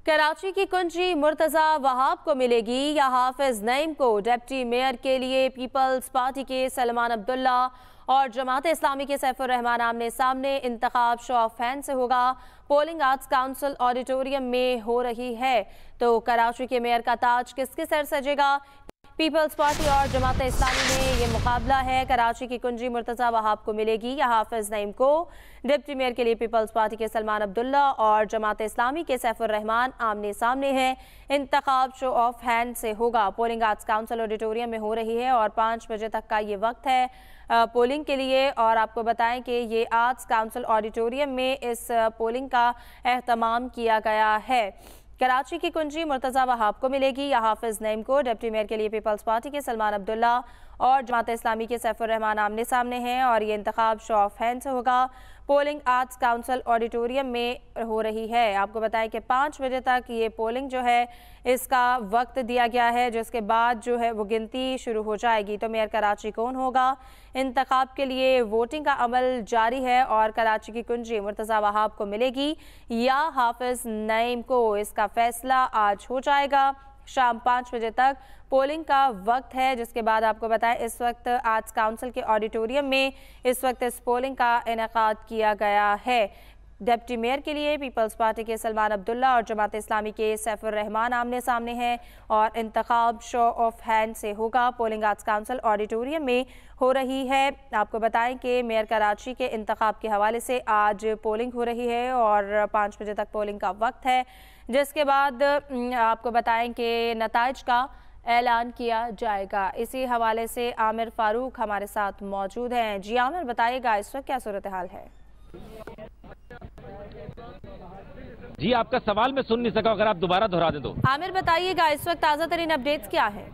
कराची की कुंजी मुर्तजा वहाब को मिलेगी या हाफिज नईम को? डिप्टी मेयर के लिए पीपल्स पार्टी के सलमान अब्दुल्ला और जमात इस्लामी के सैफुर रहमान आमने सामने। इंतखाब शो ऑफ हैंड से होगा। पोलिंग आर्ट्स काउंसिल ऑडिटोरियम में हो रही है। तो कराची के मेयर का ताज किसके सर सजेगा? पीपल्स पार्टी और जमात इस्लामी में ये मुकाबला है। कराची की कुंजी मुर्तजा वहाब को मिलेगी या हाफिज नईम को? डिप्टी मेयर के लिए पीपल्स पार्टी के सलमान अब्दुल्ला और जमात इस्लामी के सैफुर रहमान आमने सामने हैं। इंतखाब शो ऑफ हैंड से होगा। पोलिंग आर्ट्स काउंसिल ऑडिटोरियम में हो रही है और 5 बजे तक का ये वक्त है पोलिंग के लिए। और आपको बताएं कि ये आर्ट्स काउंसिल ऑडिटोरियम में इस पोलिंग का एहतमाम किया गया है। कराची की कुंजी मुर्तजा वहाब को मिलेगी या हाफिज नईम को? डिप्टी मेयर के लिए पीपल्स पार्टी के सलमान अब्दुल्ला और जमात इस्लामी के सैफुर रहमान आमने सामने हैं और ये इंतखाब शो ऑफ हैंड से होगा। पोलिंग आर्ट्स काउंसिल ऑडिटोरियम में हो रही है। आपको बताएं कि 5 बजे तक ये पोलिंग जो है इसका वक्त दिया गया है, जिसके बाद जो है वो गिनती शुरू हो जाएगी। तो मेयर कराची कौन होगा? इंतखाब के लिए वोटिंग का अमल जारी है और कराची की कुंजी मुर्तजा वहाब को मिलेगी या हाफिज नईम को? इसका फैसला आज हो जाएगा। शाम 5 बजे तक पोलिंग का वक्त है, जिसके बाद आपको बताएं इस वक्त आर्ट्स काउंसिल के ऑडिटोरियम में इस वक्त इस पोलिंग का इनेकाद किया गया है। डिप्टी मेयर के लिए पीपल्स पार्टी के सलमान अब्दुल्ला और जमात इस्लामी के सैफुर रहमान आमने सामने हैं और इंतखाब शो ऑफ हैंड से होगा। पोलिंग आर्ट्स काउंसिल ऑडिटोरियम में हो रही है। आपको बताएं कि मेयर कराची के इंतखाब के हवाले से आज पोलिंग हो रही है और 5 बजे तक पोलिंग का वक्त है, जिसके बाद आपको बताएं कि नताइज का ऐलान किया जाएगा। इसी हवाले से आमिर फारूक हमारे साथ मौजूद हैं। जी आमिर, बताइएगा इस वक्त क्या सूरत हाल है? जी, आपका सवाल मैं सुन नहीं सका, अगर आप दोबारा दोहरा दें तो। आमिर बताइएगा इस वक्त ताज़ा तरीन अपडेट्स क्या है?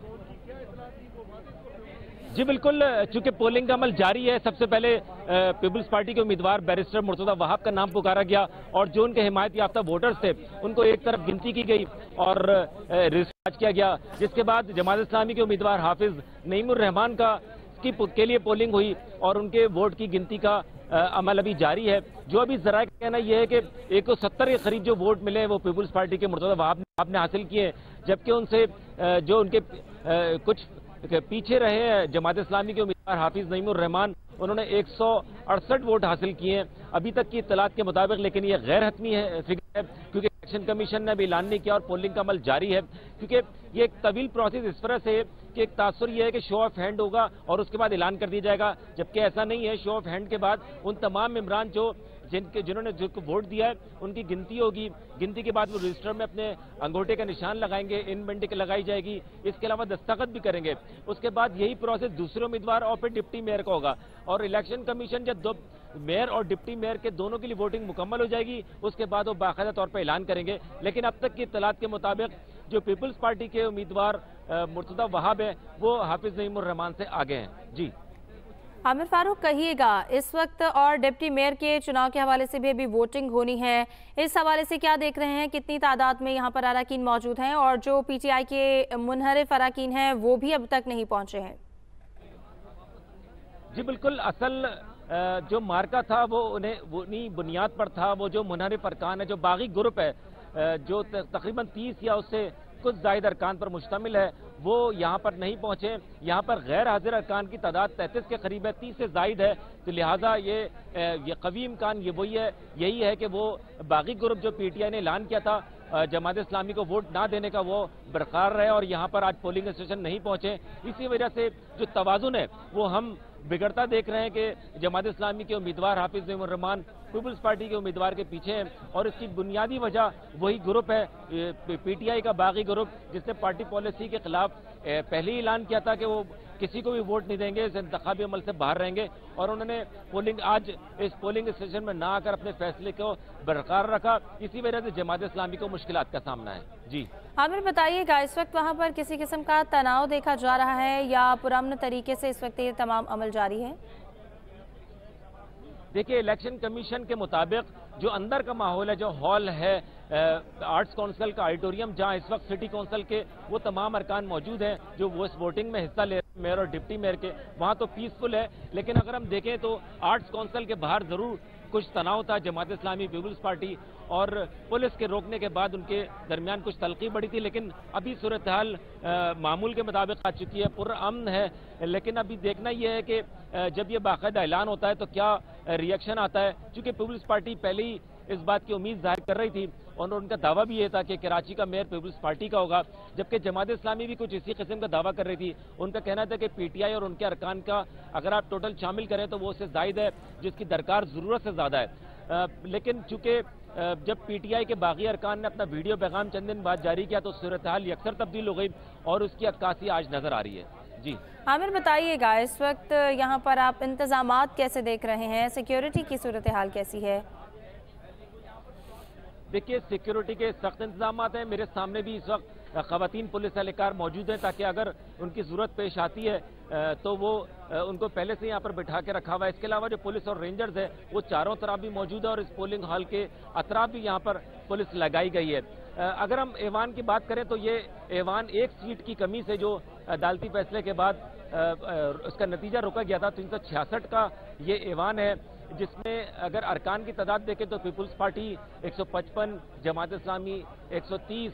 जी बिल्कुल, चूंकि पोलिंग का अमल जारी है, सबसे पहले पीपल्स पार्टी के उम्मीदवार बैरिस्टर मुर्तजा वहाब का नाम पुकारा गया और जो उनके हिमायत याफ्ता वोटर्स थे उनको एक तरफ गिनती की गई और रिसर्च किया गया, जिसके बाद जमात इस्लामी के उम्मीदवार हाफिज नईमुर रहमान के लिए पोलिंग हुई और उनके वोट की गिनती का अमल अभी जारी है। जो अभी जरा का कहना यह है कि 170 के करीब जो वोट मिले हैं वो पीपल्स पार्टी के मुर्तजा वहाब ने हासिल किए, जबकि उनसे जो उनके कुछ पीछे रहे हैं जमात इस्लामी के उम्मीदवार हाफिज नईमुर रहमान, उन्होंने 168 वोट हासिल किए हैं अभी तक की इत्तलात के मुताबिक। लेकिन ये गैर हतमी फिगर है क्योंकि इलेक्शन कमीशन ने अभी ऐलान नहीं किया और पोलिंग का अमल जारी है, क्योंकि ये एक तवील प्रोसेस इस तरह से है कि एक तासुर यह है कि शो ऑफ हैंड होगा और उसके बाद ऐलान कर दिया जाएगा, जबकि ऐसा नहीं है। शो ऑफ हैंड के बाद उन तमाम मेंबरान जिन्होंने वोट दिया है उनकी गिनती होगी। गिनती के बाद वो रजिस्टर में अपने अंगूठे का निशान लगाएंगे, इनबेंडिंग लगाई जाएगी, इसके अलावा दस्तखत भी करेंगे। उसके बाद यही प्रोसेस दूसरे उम्मीदवार और फिर डिप्टी मेयर का होगा और इलेक्शन कमीशन जब दो मेयर और डिप्टी मेयर के दोनों के लिए वोटिंग मुकम्मल हो जाएगी उसके बाद वो बाकायदा तौर पर ऐलान करेंगे। लेकिन अब तक की इत्तलात के मुताबिक जो पीपल्स पार्टी के उम्मीदवार मुर्तजा वहाब है वो हाफिज नईमुर रहमान से आगे हैं। जी आमिर फारूक, कहिएगा इस वक्त और डिप्टी मेयर के चुनाव के हवाले से भी अभी वोटिंग होनी है, इस हवाले से क्या देख रहे हैं? कितनी तादाद में यहाँ पर अराकीन मौजूद हैं और जो पीटीआई के मुनहरिफ अराकीन हैं वो भी अब तक नहीं पहुंचे हैं? जी बिल्कुल, असल जो मार्का था वो उन्हीं बुनियाद पर था। वो जो मुनहरिफ अरकान है, जो बागी ग्रुप है जो तकरीबन 30 या उससे कुछ जायद अरकान पर मुश्तमिल है, वो यहाँ पर नहीं पहुंचे। यहाँ पर गैर हाजिर अरकान की तादाद 33 के करीब है, 30 से जायद है। तो लिहाजा ये कवी इम्कान यही है कि वो बागी ग्रुप जो पीटीआई ने ऐलान किया था जमात इस्लामी को वोट ना देने का, वो बरकरार रहे और यहाँ पर आज पोलिंग स्टेशन नहीं पहुंचे। इसी वजह से जो तवाजुन है वो हम बिगड़ता देख रहे हैं कि जमात इस्लामी के उम्मीदवार हाफिज नईमुर रहमान पीपल्स पार्टी के उम्मीदवार के पीछे हैं और इसकी बुनियादी वजह वही ग्रुप है, पीटीआई का बागी ग्रुप, जिसने पार्टी पॉलिसी के खिलाफ पहले ही ऐलान किया था कि वो किसी को भी वोट नहीं देंगे, इस इंतखाबी अमल से बाहर रहेंगे और उन्होंने आज इस पोलिंग स्टेशन में ना आकर अपने फैसले को बरकरार रखा। इसी वजह से जमात इस्लामी को मुश्किलात का सामना है। जी आमिर बताइएगा, इस वक्त वहाँ पर किसी किस्म का तनाव देखा जा रहा है या पुरअमन तरीके से इस वक्त ये तमाम अमल जारी है? देखिए, इलेक्शन कमीशन के मुताबिक जो अंदर का माहौल है, जो हॉल है आर्ट्स काउंसिल का ऑडिटोरियम, जहां इस वक्त सिटी काउंसिल के वो तमाम अरकान मौजूद हैं जो वो इस वोटिंग में हिस्सा ले रहे हैं, मेयर और डिप्टी मेयर के, वहां तो पीसफुल है। लेकिन अगर हम देखें तो आर्ट्स काउंसिल के बाहर जरूर कुछ तनाव था जमात इस्लामी, पीपल्स पार्टी और पुलिस के रोकने के बाद उनके दरमियान कुछ तलखी बढ़ी थी, लेकिन अभी सूरत हाल मामूल के मुताबिक आ चुकी है, पुरअमन है। लेकिन अभी देखना यह है कि जब ये बाकायदा ऐलान होता है तो क्या रिएक्शन आता है, क्योंकि पीपल्स पार्टी पहले ही इस बात की उम्मीद जाहिर कर रही थी और उनका दावा भी ये था कि कराची का मेयर पीपल्स पार्टी का होगा, जबकि जमात इस्लामी भी कुछ इसी किस्म का दावा कर रही थी। उनका कहना था कि पीटीआई और उनके अरकान का अगर आप टोटल शामिल करें तो वो उससे जायद है, जिसकी दरकार ज़रूरत से ज़्यादा है। लेकिन चूंकि जब पीटीआई के बागी अरकान ने अपना वीडियो पैगाम चंद दिन बाद जारी किया तो सूरत हाल अक्सर तब्दील हो गई और उसकी अक्कासी आज नजर आ रही है। जी आमिर, बताइएगा इस वक्त यहाँ पर आप इंतजामात कैसे देख रहे हैं, सिक्योरिटी की सूरत हाल कैसी है? देखिए, सिक्योरिटी के सख्त इंतजाम हैं। मेरे सामने भी इस वक्त खवातीन पुलिस एहलकार मौजूद हैं ताकि अगर उनकी जरूरत पेश आती है तो वो उनको पहले से यहाँ पर बिठा के रखा हुआ है। इसके अलावा जो पुलिस और रेंजर्स है वो चारों तरफ भी मौजूद है और इस पोलिंग हॉल के अतराफ भी यहाँ पर पुलिस लगाई गई है। अगर हम ऐवान की बात करें तो ये ऐवान एक सीट की कमी से जो अदालती फैसले के बाद उसका नतीजा रोका गया था, 366 का ये ऐवान है, जिसमें अगर अरकान की तादाद देखें तो पीपल्स पार्टी 155, जमात इस्लामी 130,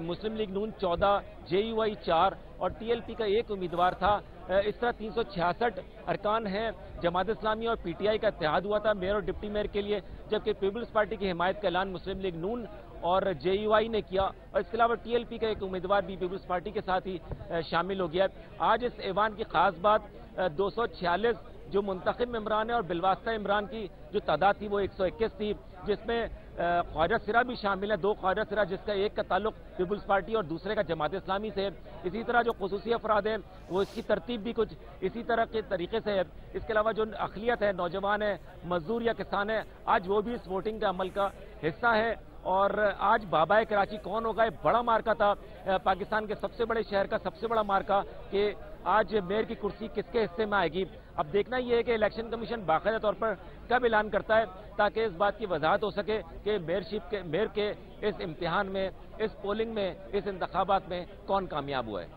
मुस्लिम लीग नून 14, जेयूआई 4 और टीएलपी का एक उम्मीदवार था। इस तरह 366 अरकान हैं। जमात इस्लामी और पीटीआई का इत्तेहाद हुआ था मेयर और डिप्टी मेयर के लिए, जबकि पीपल्स पार्टी की हिमायत का ऐलान मुस्लिम लीग नून और जेयूआई ने किया और इसके अलावा टीएलपी का एक उम्मीदवार भी पीपल्स पार्टी के साथ ही शामिल हो गया। आज इस ऐवान की खास बात 246 जो मुंतखब इमरान है और बिलवास्ता इमरान की जो तादाद थी वो 121 थी, जिसमें ख्वाजा सिरा भी शामिल है, 2 ख्वाजा सिरा, जिसका एक का ताल्लुक पीपल्स पार्टी और दूसरे का जमात इस्लामी से है। इसी तरह जो खुसूसी अफराद हैं वो इसकी तरतीब भी कुछ इसी तरह के तरीके से है। इसके अलावा जो अक़लियत है, नौजवान है, मजदूर या किसान है, आज वो भी इस वोटिंग के अमल का हिस्सा है। और आज बाबाए कराची कौन होगा, ये बड़ा मार्का था, पाकिस्तान के सबसे बड़े शहर का सबसे बड़ा मार्का कि आज मेयर की कुर्सी किसके हिस्से में आएगी। अब देखना यह है कि इलेक्शन कमीशन बाकायदा तौर पर कब ऐलान करता है ताकि इस बात की वजाहत हो सके कि मेयर के इस इम्तिहान में, इस पोलिंग में, इस इंतखाबात में कौन कामयाब हुआ है।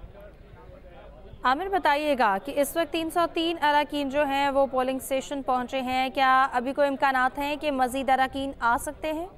आमिर, बताइएगा कि इस वक्त 303 अरकान जो हैं वो पोलिंग स्टेशन पहुंचे हैं, क्या अभी कोई इम्कानात हैं कि मजीद अरकान आ सकते हैं?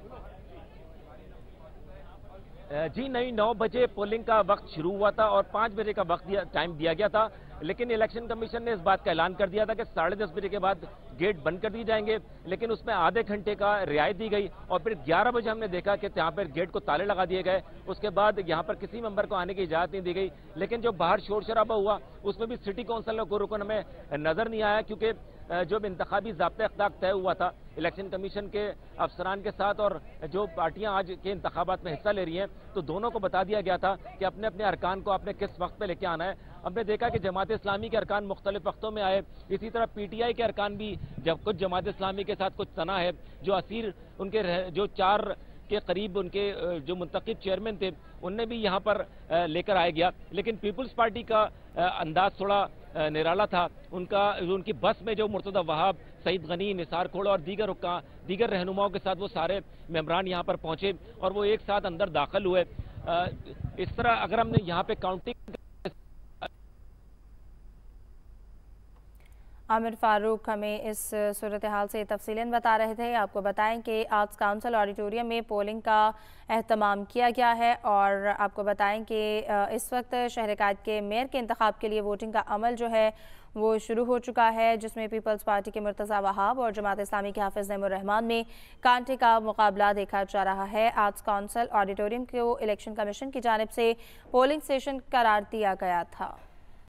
जी नहीं, 9 बजे पोलिंग का वक्त शुरू हुआ था और 5 बजे का वक्त टाइम दिया गया था, लेकिन इलेक्शन कमीशन ने इस बात का ऐलान कर दिया था कि 10:30 बजे के बाद गेट बंद कर दिए जाएंगे, लेकिन उसमें आधे घंटे का रियायत दी गई और फिर 11 बजे हमने देखा कि यहाँ पर गेट को ताले लगा दिए गए। उसके बाद यहाँ पर किसी मेंबर को आने की इजाजत नहीं दी गई, लेकिन जो बाहर शोर शराबा हुआ उसमें भी सिटी काउंसिल को रुकन हमें नजर नहीं आया, क्योंकि जो इंतखाबी ज़ाब्ता इख्तियार तय हुआ था इलेक्शन कमीशन के अफसरान के साथ और जो पार्टियां आज के इंतखाबात में हिस्सा ले रही हैं, तो दोनों को बता दिया गया था कि अपने अपने अरकान को आपने किस वक्त पे लेके आना है। हमने देखा कि जमात इस्लामी के अरकान मुख्तलिफ वक्तों में आए, इसी तरह पीटीआई के अरकान भी, जब कुछ जमात इस्लामी के साथ कुछ तना है, जो असीर उनके जो 4 के करीब उनके जो मुंतखब चेयरमैन थे उनने भी यहाँ पर लेकर आया गया। लेकिन पीपल्स पार्टी का अंदाज थोड़ा निराला था। उनकी बस में जो मुर्तदा वहाब, सईद गनी, निसार खोड़ और दीगर रहनुमाओं के साथ वो सारे मेंबरान यहाँ पर पहुंचे और वो एक साथ अंदर दाखिल हुए। इस तरह अगर हमने यहाँ पे काउंटिंग, आमिर फारूक हमें इस सूरत हाल से तफसीलन बता रहे थे। आपको बताएं कि आर्ट्स काउंसिल ऑडिटोरियम में पोलिंग का एहतमाम किया गया है और आपको बताएं कि इस वक्त शहर कायद के मेयर के इंतखाब के लिए वोटिंग का अमल जो है वो शुरू हो चुका है, जिसमें पीपल्स पार्टी के मुर्तज़ा वहाब और जमात इस्लामी के हाफिज़ नईमुर रहमान में कांटे का मुकाबला देखा जा रहा है। आर्ट्स काउंसिल ऑडिटोरियम को इलेक्शन कमीशन की जानिब से पोलिंग स्टेशन करार दिया गया था।